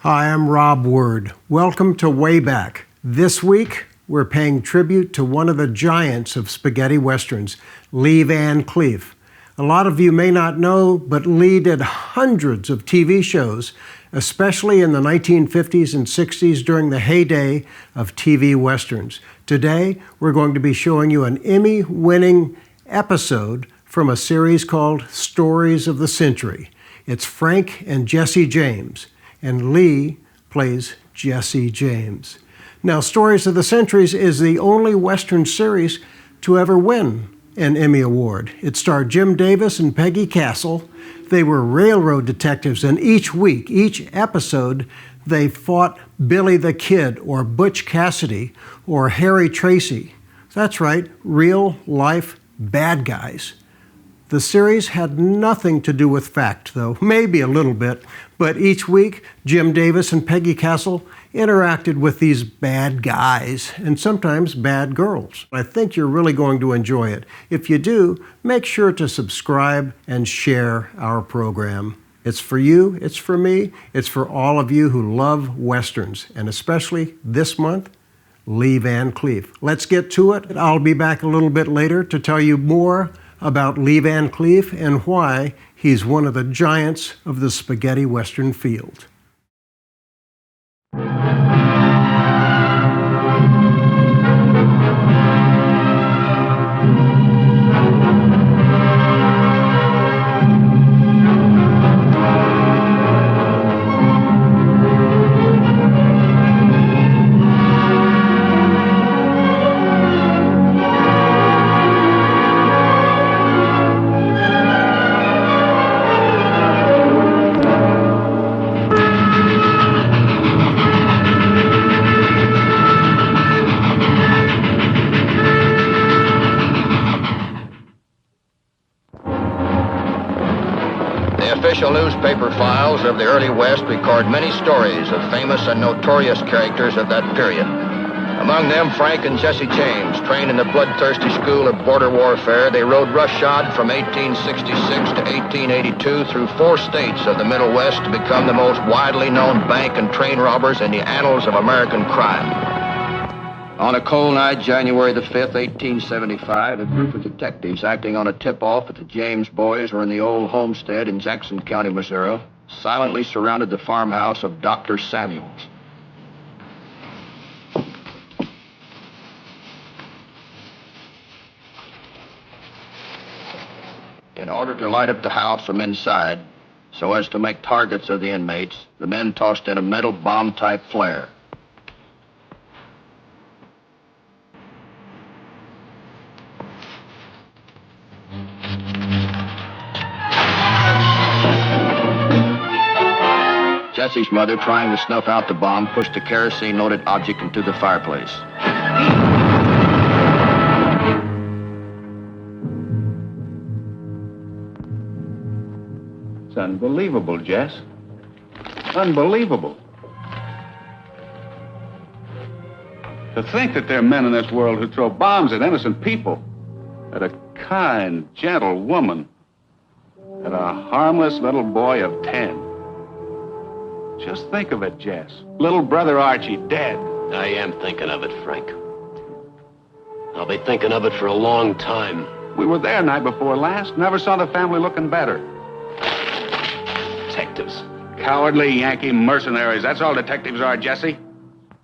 Hi, I'm Rob Word. Welcome to Way Back. This week, we're paying tribute to one of the giants of spaghetti westerns, Lee Van Cleef. A lot of you may not know, but Lee did hundreds of TV shows, especially in the 1950s and 60s during the heyday of TV westerns. Today, we're going to be showing you an Emmy-winning episode from a series called Stories of the Century. It's Frank and Jesse James, and Lee plays Jesse James. Now, Stories of the Centuries is the only Western series to ever win an Emmy Award. It starred Jim Davis and Peggy Castle. They were railroad detectives, and each week, each episode, they fought Billy the Kid or Butch Cassidy or Harry Tracy. That's right, real-life bad guys. The series had nothing to do with fact, though, maybe a little bit, but each week, Jim Davis and Peggy Castle interacted with these bad guys and sometimes bad girls. I think you're really going to enjoy it. If you do, make sure to subscribe and share our program. It's for you, it's for me, it's for all of you who love Westerns, and especially this month, Lee Van Cleef. Let's get to it. I'll be back a little bit later to tell you more about Lee Van Cleef and why he's one of the giants of the spaghetti western field. Official newspaper files of the early West record many stories of famous and notorious characters of that period. Among them, Frank and Jesse James. Trained in the bloodthirsty school of border warfare, they rode roughshod from 1866 to 1882 through 4 states of the Middle West to become the most widely known bank and train robbers in the annals of American crime. On a cold night, January the 5th, 1875, a group of detectives acting on a tip-off that the James boys were in the old homestead in Jackson County, Missouri, silently surrounded the farmhouse of Dr. Samuels. In order to light up the house from inside, so as to make targets of the inmates, the men tossed in a metal bomb-type flare. Jesse's mother, trying to snuff out the bomb, pushed a kerosene-loaded object into the fireplace. It's unbelievable, Jess. Unbelievable. To think that there are men in this world who throw bombs at innocent people, at a kind, gentle woman, at a harmless little boy of 10. Just think of it, Jess. Little brother Archie dead. I am thinking of it, Frank. I'll be thinking of it for a long time. We were there night before last. Never saw the family looking better. Detectives. Cowardly Yankee mercenaries. That's all detectives are, Jesse.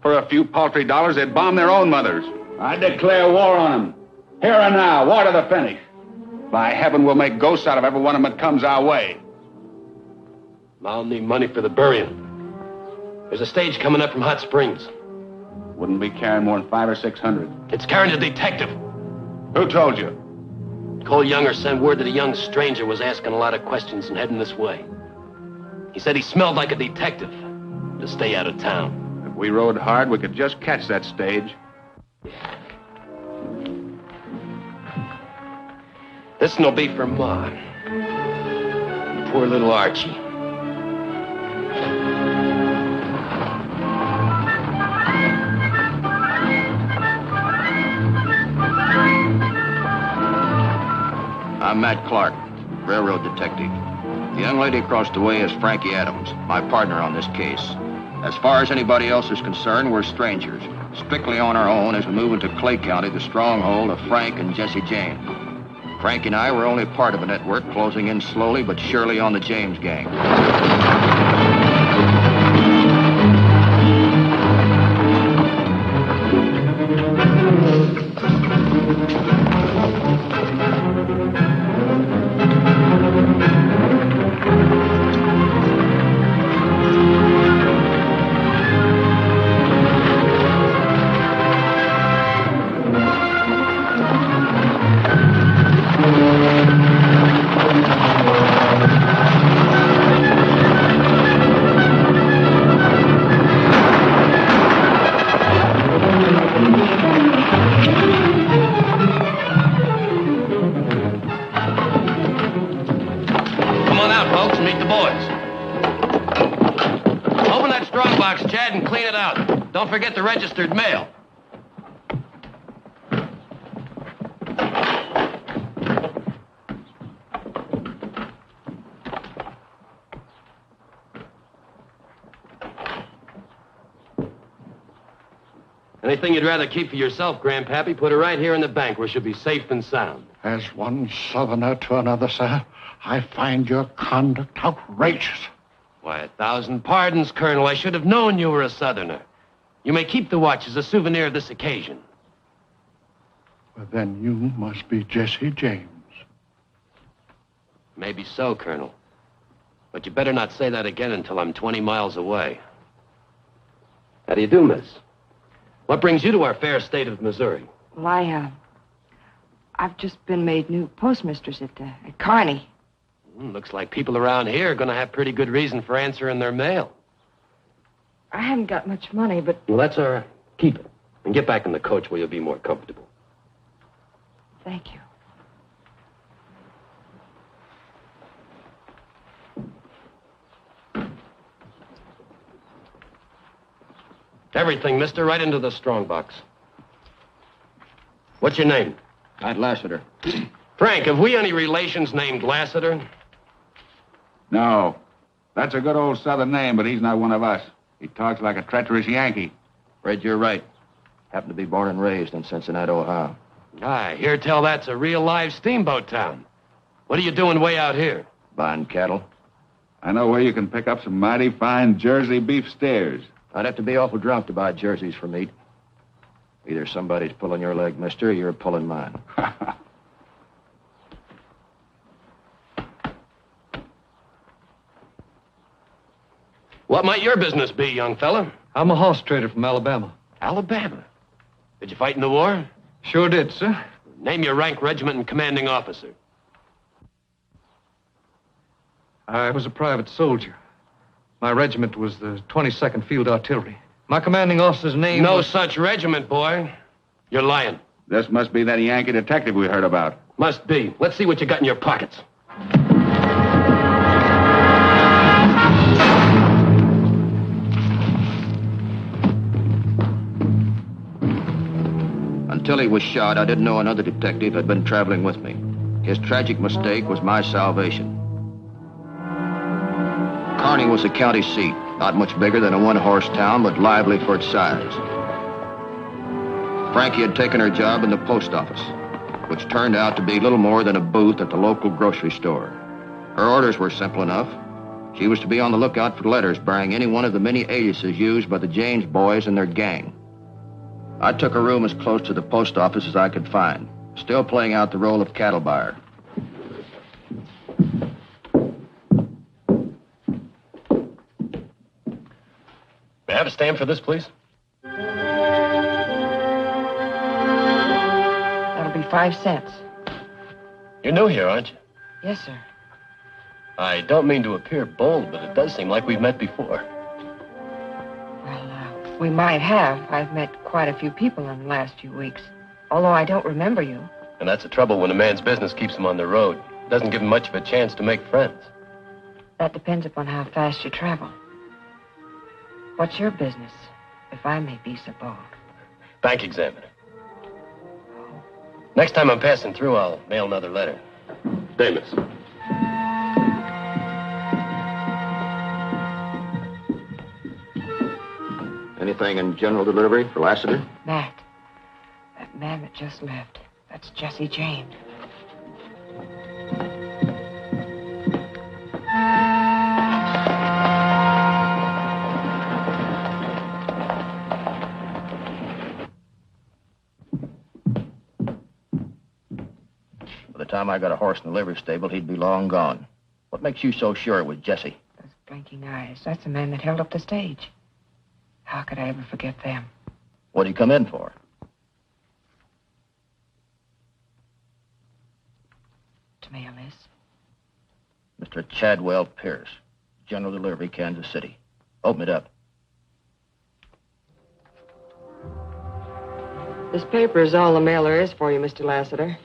For a few paltry dollars, they'd bomb their own mothers. I declare war on them. Here and now, war to the finish. By heaven, we'll make ghosts out of every one of them that comes our way. I'll need money for the burying. There's a stage coming up from Hot Springs. Wouldn't be carrying more than 500 or 600. It's carrying a detective. Who told you? Cole Younger sent word that a young stranger was asking a lot of questions and heading this way. He said he smelled like a detective to stay out of town. If we rode hard, we could just catch that stage. This'll be for Ma. And poor little Archie. I'm Matt Clark, railroad detective. The young lady across the way is Frankie Adams, my partner on this case. As far as anybody else is concerned, we're strangers, strictly on our own as we move into Clay County, the stronghold of Frank and Jesse James. Frank and I were only part of a network closing in slowly but surely on the James gang. Don't forget the registered mail. Anything you'd rather keep for yourself, Grandpappy, put it right here in the bank where she'll be safe and sound. As one Southerner to another, sir, I find your conduct outrageous. Why, 1,000 pardons, Colonel. I should have known you were a Southerner. You may keep the watch as a souvenir of this occasion. Well, then you must be Jesse James. Maybe so, Colonel. But you better not say that again until I'm 20 miles away. How do you do, miss? What brings you to our fair state of Missouri? Well, I've just been made new postmistress at Kearney. Looks like people around here are going to have pretty good reason for answering their mail. I haven't got much money, but... Well, that's all right. Keep it. And get back in the coach where you'll be more comfortable. Thank you. Everything, mister, right into the strongbox. What's your name? I'd Lassiter. Frank, have we any relations named Lassiter? No. That's a good old Southern name, but he's not one of us. He talks like a treacherous Yankee. Fred, you're right. Happened to be born and raised in Cincinnati, Ohio. I hear tell that's a real live steamboat town. What are you doing way out here? Buying cattle. I know where you can pick up some mighty fine Jersey beef steers. I'd have to be awful drunk to buy jerseys for meat. Either somebody's pulling your leg, mister, or you're pulling mine. What might your business be, young fella? I'm a horse trader from Alabama. Alabama? Did you fight in the war? Sure did, sir. Name your rank, regiment, and commanding officer. I was a private soldier. My regiment was the 22nd Field Artillery. My commanding officer's name No was... such regiment, boy. You're lying. This must be that Yankee detective we heard about. Must be. Let's see what you got in your pockets. Until he was shot, I didn't know another detective had been traveling with me. His tragic mistake was my salvation. Kearney was the county seat, not much bigger than a one-horse town, but lively for its size. Frankie had taken her job in the post office, which turned out to be little more than a booth at the local grocery store. Her orders were simple enough. She was to be on the lookout for letters bearing any one of the many aliases used by the James boys and their gang. I took a room as close to the post office as I could find, still playing out the role of cattle buyer. May I have a stamp for this, please? That'll be 5 cents. You're new here, aren't you? Yes, sir. I don't mean to appear bold, but it does seem like we've met before. Well, we might have. I've met quite a few people in the last few weeks, although I don't remember you. And that's the trouble when a man's business keeps him on the road. It doesn't give him much of a chance to make friends. That depends upon how fast you travel. What's your business, if I may be so bold? Bank examiner. Next time I'm passing through, I'll mail another letter. Day, miss. anything in general delivery for Lassiter? Matt. That man that just left. That's Jesse James. By the time I got a horse in the livery stable, he'd be long gone. What makes you so sure it was Jesse? Those blinking eyes. That's the man that held up the stage. How could I ever forget them? What'd he come in for? To mail this. Mr. Chadwell Pierce, General Delivery, Kansas City. Open it up. This paper is all the mail there is for you, Mr. Lassiter.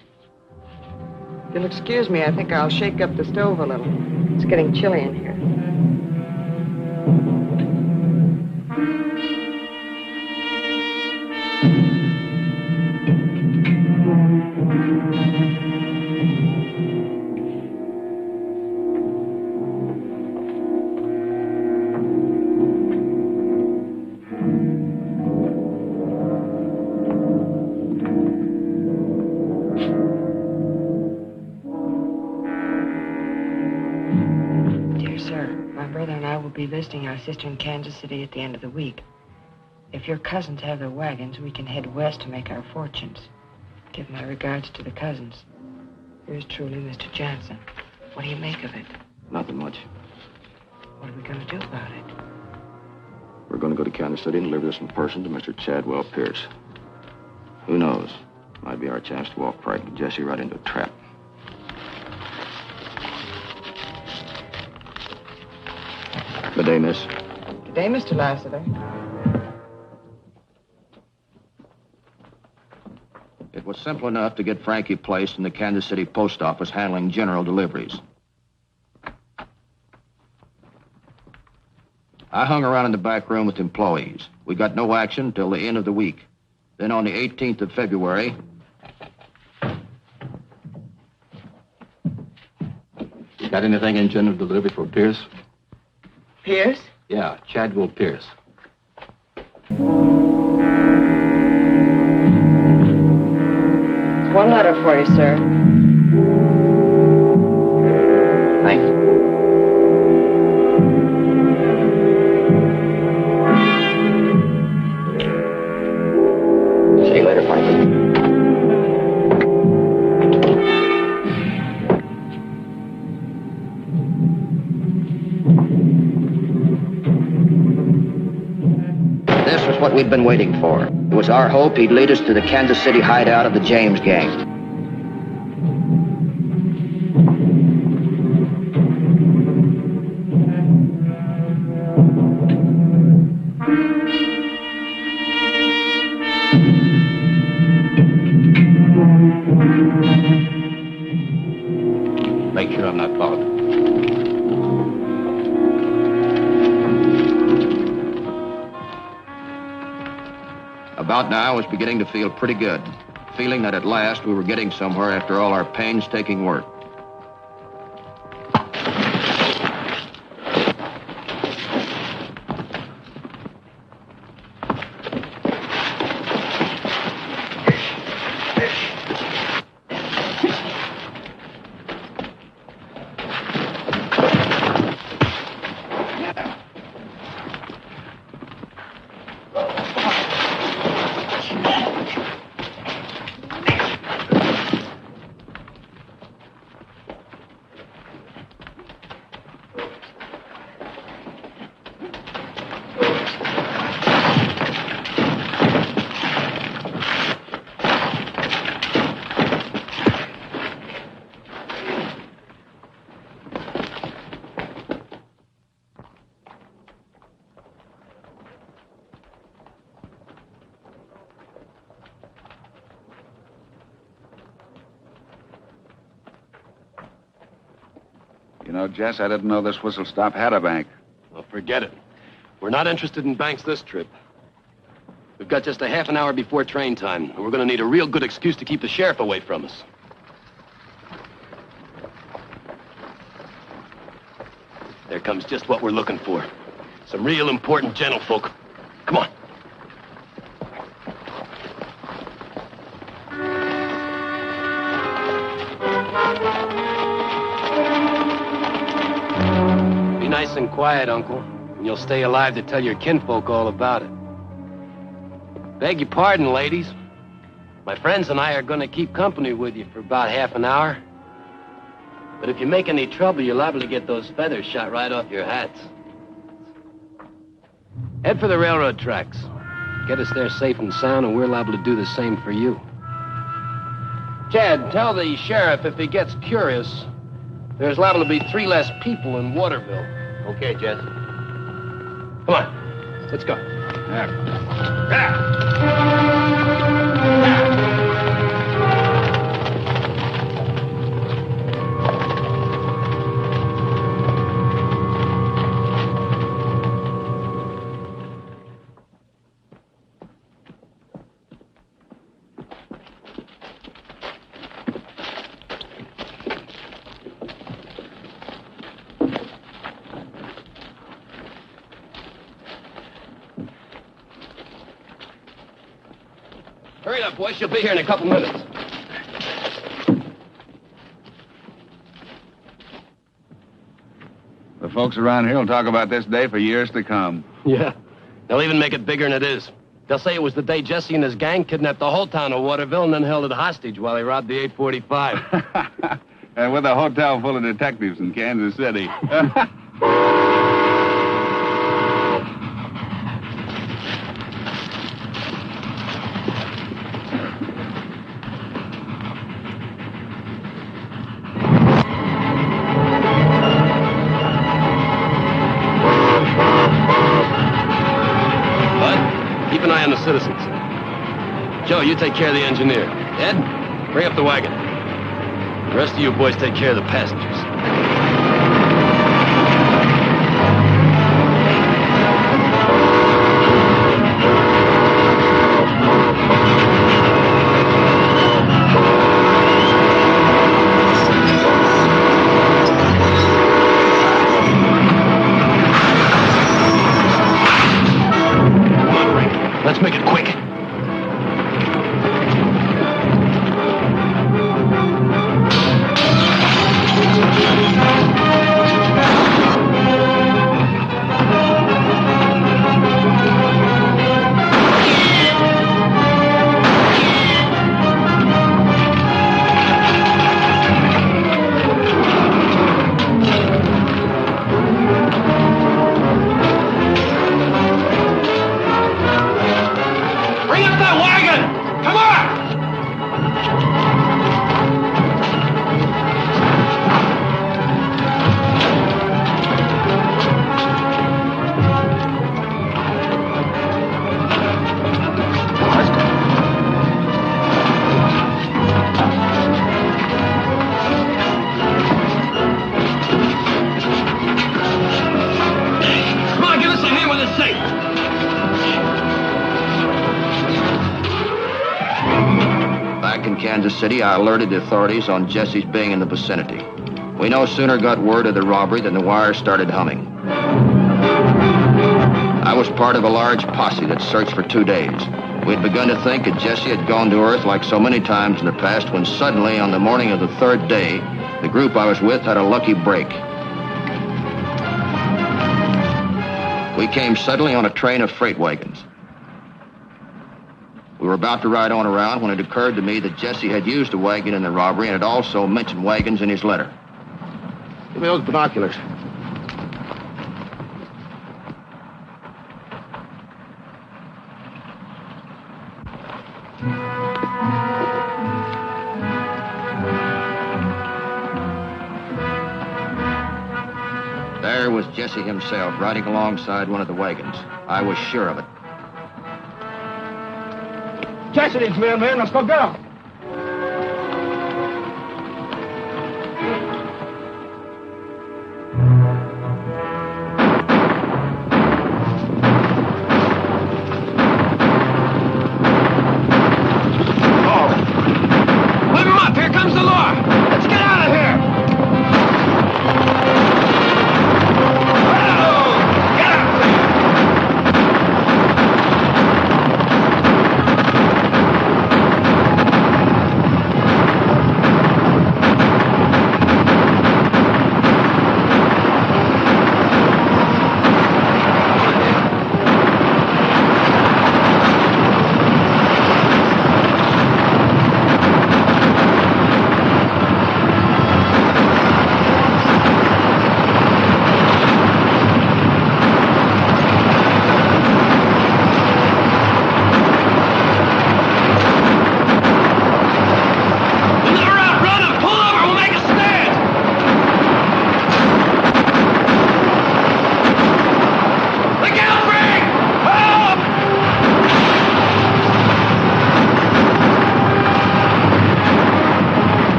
If you'll excuse me, I think I'll shake up the stove a little. It's getting chilly in here. Be visiting our sister in Kansas City at the end of the week. If your cousins have their wagons, we can head west to make our fortunes. Give my regards to the cousins. Yours truly, Mr. Johnson. What do you make of it? Nothing much. What are we going to do about it? We're going to go to Kansas City and deliver this in person to Mr. Chadwell Pierce. Who knows? Might be our chance to walk Frank and Jesse right into a trap. Good day, miss. Good day, Mr. Lassiter. It was simple enough to get Frankie placed in the Kansas City post office handling general deliveries. I hung around in the back room with employees. We got no action till the end of the week. Then on the 18th of February... You got anything in general delivery for Pierce? Pierce? Yeah, Chadwell Pierce. One letter for you, sir. Thanks. See you later, Frankie. What we'd been waiting for. It was our hope he'd lead us to the Kansas City hideout of the James gang. Make sure I'm not followed. About now, I was beginning to feel pretty good, feeling that at last we were getting somewhere after all our painstaking work. You know, Jess, I didn't know this whistle stop had a bank. Well, forget it. We're not interested in banks this trip. We've got just a half an hour before train time, and we're going to need a real good excuse to keep the sheriff away from us. There comes just what we're looking for. Some real important gentlefolk. Come on. nice and quiet, Uncle, and you'll stay alive to tell your kinfolk all about it. Beg your pardon, ladies. My friends and I are going to keep company with you for about half an hour. But if you make any trouble, you're liable to get those feathers shot right off your hats. Head for the railroad tracks. Get us there safe and sound, and we're liable to do the same for you. Chad, tell the sheriff if he gets curious, there's liable to be 3 less people in Waterville. Okay, Jesse. Come on, let's go. Hurry up, boys. She'll be here in a couple minutes. The folks around here will talk about this day for years to come. Yeah. They'll even make it bigger than it is. They'll say it was the day Jesse and his gang kidnapped the whole town of Waterville and then held it hostage while he robbed the 845. And with a hotel full of detectives in Kansas City. Keep an eye on the citizens. Joe, you take care of the engineer. Ed, bring up the wagon. The rest of you boys take care of the passengers. Let's make it quick. Kansas City, I alerted the authorities on Jesse's being in the vicinity. We no sooner got word of the robbery than the wires started humming. I was part of a large posse that searched for 2 days. We had begun to think that Jesse had gone to Earth like so many times in the past, when suddenly, on the morning of the 3rd day, the group I was with had a lucky break. We came suddenly on a train of freight wagons. We were about to ride on around when it occurred to me that Jesse had used a wagon in the robbery and had also mentioned wagons in his letter. Give me those binoculars. There was Jesse himself riding alongside one of the wagons. I was sure of it. Cassidy's man, let's go get him. Whip him up! Here comes the law! Let's get out of here! Get out!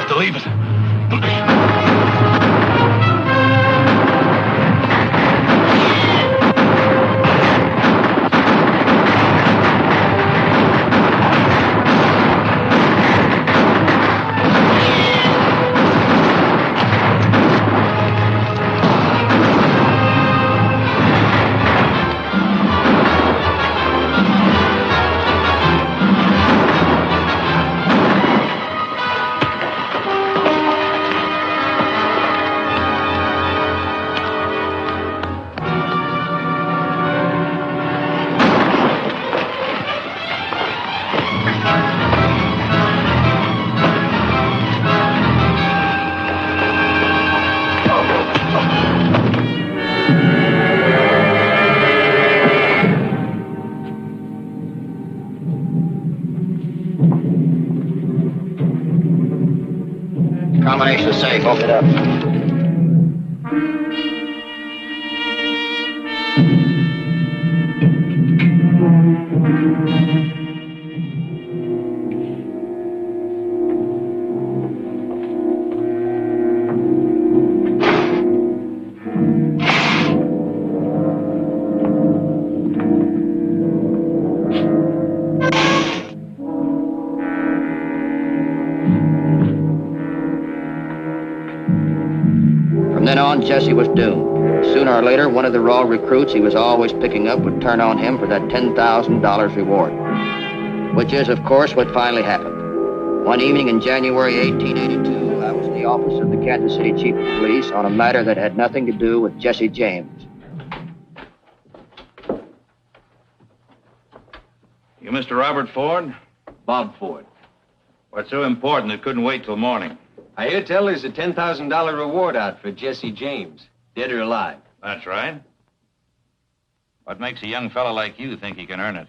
have to leave it. Combination is safe. Open it up. From then on, Jesse was doomed. Sooner or later, one of the raw recruits he was always picking up would turn on him for that $10,000 reward. Which is, of course, what finally happened. One evening in January 1882, I was in the office of the Kansas City Chief of Police on a matter that had nothing to do with Jesse James. You Mr. Robert Ford? Bob Ford. What's so important it couldn't wait till morning? I hear tell there's a $10,000 reward out for Jesse James, dead or alive. That's right. What makes a young fella like you think he can earn it?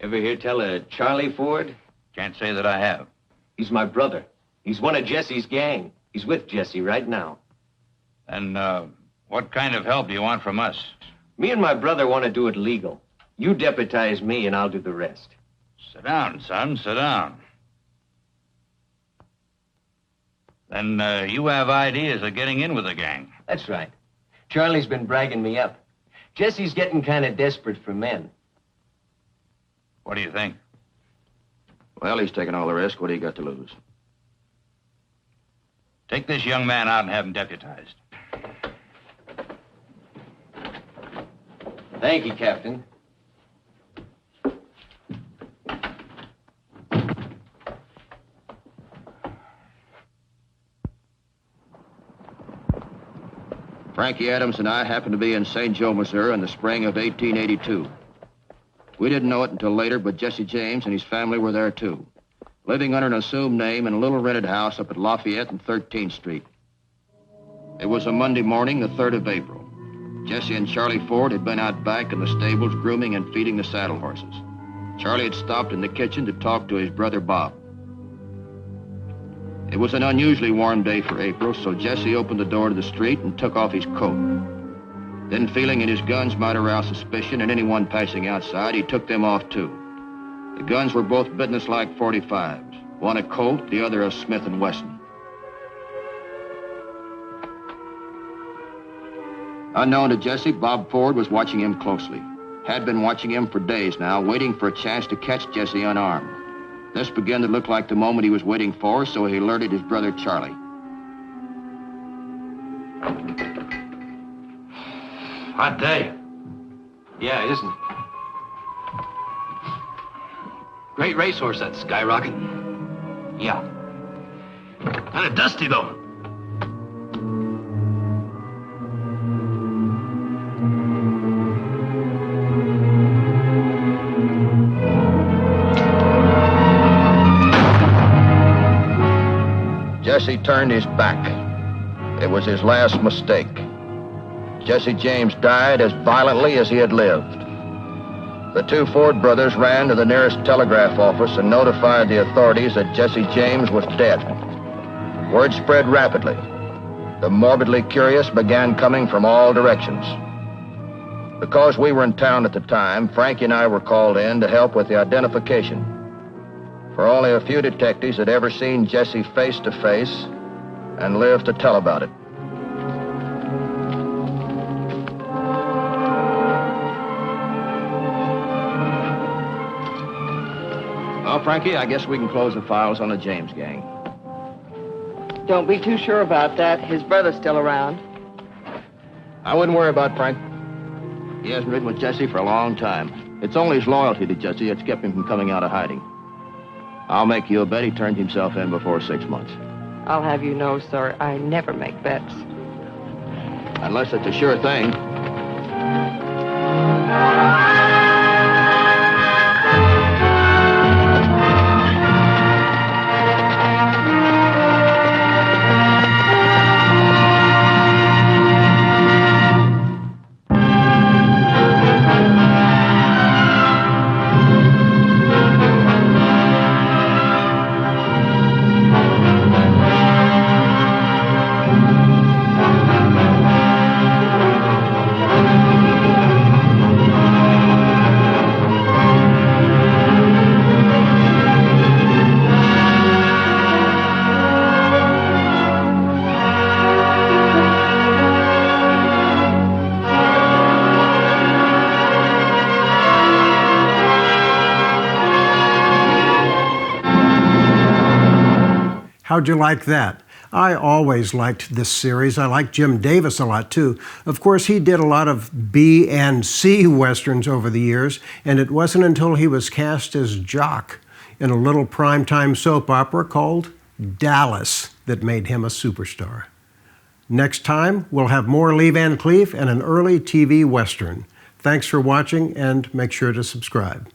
Ever hear tell of Charlie Ford? Can't say that I have. He's my brother. He's one of Jesse's gang. He's with Jesse right now. And, what kind of help do you want from us? Me and my brother want to do it legal. You deputize me and I'll do the rest. Sit down, son, sit down. Then, you have ideas of getting in with the gang. That's right. Charlie's been bragging me up. Jesse's getting kind of desperate for men. What do you think? Well, he's taking all the risk. What do you got to lose? Take this young man out and have him deputized. Thank you, Captain. Frankie Adams and I happened to be in St. Joe, Missouri in the spring of 1882. We didn't know it until later, but Jesse James and his family were there, too, living under an assumed name in a little rented house up at Lafayette and 13th Street. It was a Monday morning, the 3rd of April. Jesse and Charlie Ford had been out back in the stables grooming and feeding the saddle horses. Charlie had stopped in the kitchen to talk to his brother Bob. It was an unusually warm day for April, so Jesse opened the door to the street and took off his coat. Then, feeling that his guns might arouse suspicion in anyone passing outside, he took them off, too. The guns were both businesslike .45s, one a Colt, the other a Smith & Wesson. Unknown to Jesse, Bob Ford was watching him closely. Had been watching him for days now, waiting for a chance to catch Jesse unarmed. This began to look like the moment he was waiting for, so he alerted his brother Charlie. Hot day. Yeah, isn't it? Great racehorse, that Skyrocket. Yeah. Kind of dusty, though. Jesse turned his back. It was his last mistake. Jesse James died as violently as he had lived. The two Ford brothers ran to the nearest telegraph office and notified the authorities that Jesse James was dead. Word spread rapidly. The morbidly curious began coming from all directions. Because we were in town at the time, Frankie and I were called in to help with the identification. for only a few detectives had ever seen Jesse face to face and lived to tell about it. Well, Frankie, I guess we can close the files on the James gang. Don't be too sure about that. His brother's still around. I wouldn't worry about Frank. He hasn't ridden with Jesse for a long time. It's only his loyalty to Jesse that's kept him from coming out of hiding. I'll make you a bet he turned himself in before 6 months. I'll have you know, sir, I never make bets. Unless it's a sure thing. How'd you like that? I always liked this series. I liked Jim Davis a lot too. Of course, he did a lot of B and C westerns over the years, and it wasn't until he was cast as Jock in a little primetime soap opera called Dallas that made him a superstar. Next time, we'll have more Lee Van Cleef and an early TV western. Thanks for watching, and make sure to subscribe.